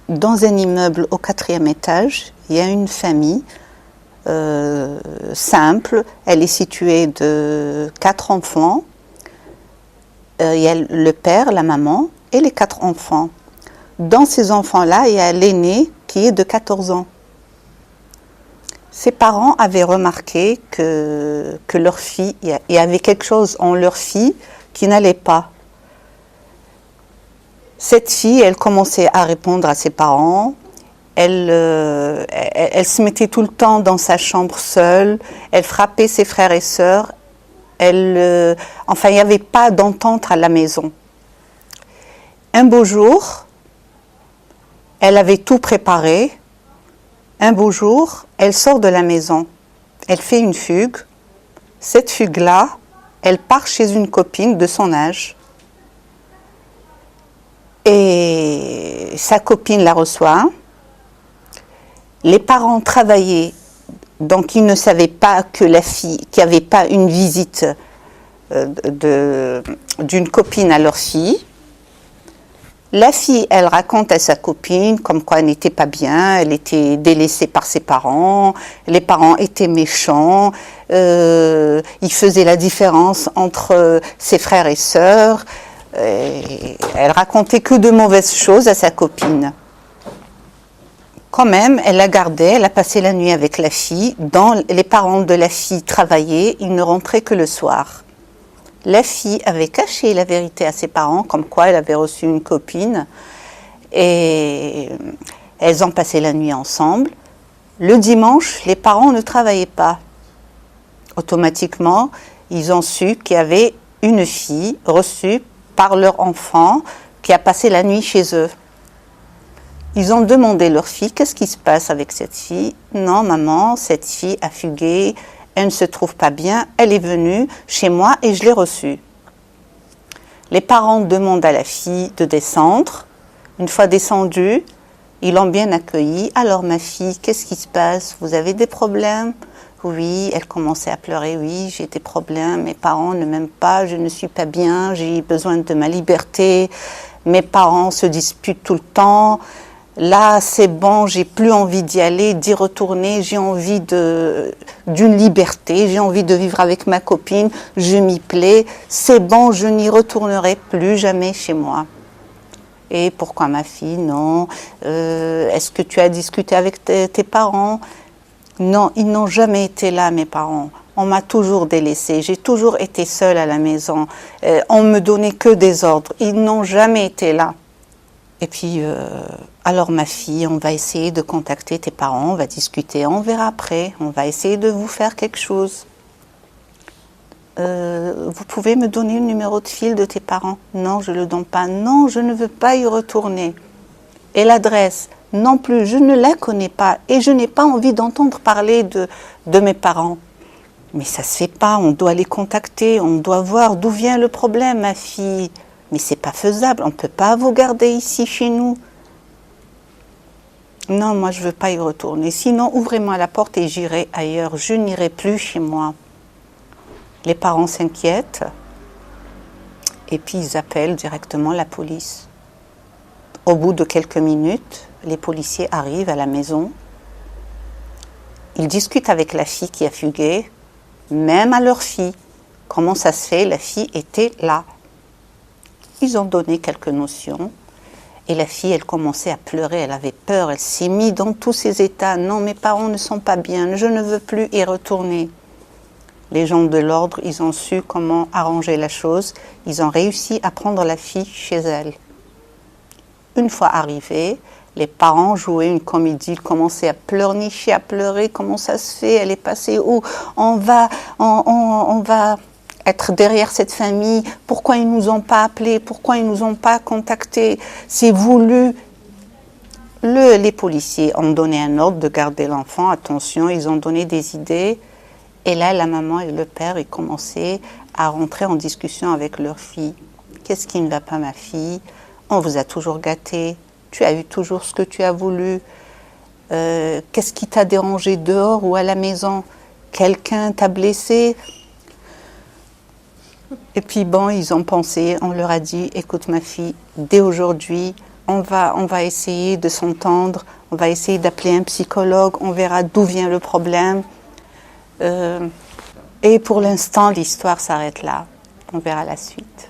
dans un immeuble au 4e étage, il y a une famille simple. Elle est située de 4 enfants. Il y a le père, la maman et les 4 enfants. Dans ces enfants-là, il y a l'aîné qui est de 14 ans. Ses parents avaient remarqué que leur fille, il y avait quelque chose en leur fille qui n'allait pas. Cette fille, elle commençait à répondre à ses parents. Elle se mettait tout le temps dans sa chambre seule. Elle frappait ses frères et sœurs. Enfin, il n'y avait pas d'entente à la maison. Un beau jour, elle avait tout préparé. Un beau jour, elle sort de la maison. Elle fait une fugue. Cette fugue-là, elle part chez une copine de son âge. Et sa copine la reçoit. Les parents travaillaient, donc ils ne savaient pas que la fille, qu'il n'y avait pas une visite d'une copine à leur fille. La fille, elle raconte à sa copine comme quoi elle n'était pas bien, elle était délaissée par ses parents, les parents étaient méchants, ils faisaient la différence entre ses frères et sœurs. Elle racontait que de mauvaises choses à sa copine. Quand même, elle l'a gardée, elle a passé la nuit avec la fille. Les parents de la fille travaillaient, ils ne rentraient que le soir. La fille avait caché la vérité à ses parents, comme quoi elle avait reçu une copine. Et elles ont passé la nuit ensemble. Le dimanche, les parents ne travaillaient pas. Automatiquement, ils ont su qu'il y avait une fille reçue par leur enfant qui a passé la nuit chez eux. Ils ont demandé leur fille, qu'est-ce qui se passe avec cette fille? Non, maman, cette fille a fugué, elle ne se trouve pas bien, elle est venue chez moi et je l'ai reçue. Les parents demandent à la fille de descendre. Une fois descendue, ils l'ont bien accueillie. Alors ma fille, qu'est-ce qui se passe? Vous avez des problèmes? Oui, elle commençait à pleurer. Oui, j'ai des problèmes, mes parents ne m'aiment pas, je ne suis pas bien, j'ai besoin de ma liberté. Mes parents se disputent tout le temps. Là, c'est bon, j'ai plus envie d'y aller, d'y retourner, j'ai envie d'une liberté, j'ai envie de vivre avec ma copine, je m'y plais, c'est bon, je n'y retournerai plus jamais chez moi. Et pourquoi ma fille? Non. Est-ce que tu as discuté avec tes parents? Non, ils n'ont jamais été là, mes parents. On m'a toujours délaissée, j'ai toujours été seule à la maison, on me donnait que des ordres, ils n'ont jamais été là. Et puis, alors ma fille, on va essayer de contacter tes parents, on va discuter, on verra après, on va essayer de vous faire quelque chose. Vous pouvez me donner le numéro de fil de tes parents? Non, je ne le donne pas. Non, je ne veux pas y retourner. Et l'adresse? Non plus, je ne la connais pas et je n'ai pas envie d'entendre parler de mes parents. Mais ça ne se fait pas, on doit les contacter, on doit voir d'où vient le problème, ma fille. Mais c'est pas faisable, on ne peut pas vous garder ici chez nous. Non, moi je ne veux pas y retourner. Sinon, ouvrez-moi la porte et j'irai ailleurs. Je n'irai plus chez moi. Les parents s'inquiètent et puis ils appellent directement la police. Au bout de quelques minutes, les policiers arrivent à la maison. Ils discutent avec la fille qui a fugué, même à leur fille. Comment ça se fait? La fille était là. Ils ont donné quelques notions et la fille, elle commençait à pleurer, elle avait peur, elle s'est mise dans tous ses états. Non, mes parents ne sont pas bien, je ne veux plus y retourner. Les gens de l'ordre, ils ont su comment arranger la chose, ils ont réussi à prendre la fille chez elle. Une fois arrivée, les parents jouaient une comédie, ils commençaient à pleurnicher, à pleurer. Comment ça se fait? Elle est passée où? On va être derrière cette famille. Pourquoi ils ne nous ont pas appelés? Pourquoi ils ne nous ont pas contactés? C'est voulu. Les policiers ont donné un ordre de garder l'enfant. Attention, ils ont donné des idées. Et là, la maman et le père, ils commençaient à rentrer en discussion avec leur fille. Qu'est-ce qui ne va pas, ma fille? On vous a toujours gâté. Tu as eu toujours ce que tu as voulu. Qu'est-ce qui t'a dérangé dehors ou à la maison? Quelqu'un t'a blessé? Et puis bon, ils ont pensé, on leur a dit, écoute ma fille, dès aujourd'hui, on va essayer de s'entendre, on va essayer d'appeler un psychologue, on verra d'où vient le problème. Et pour l'instant, l'histoire s'arrête là. On verra la suite.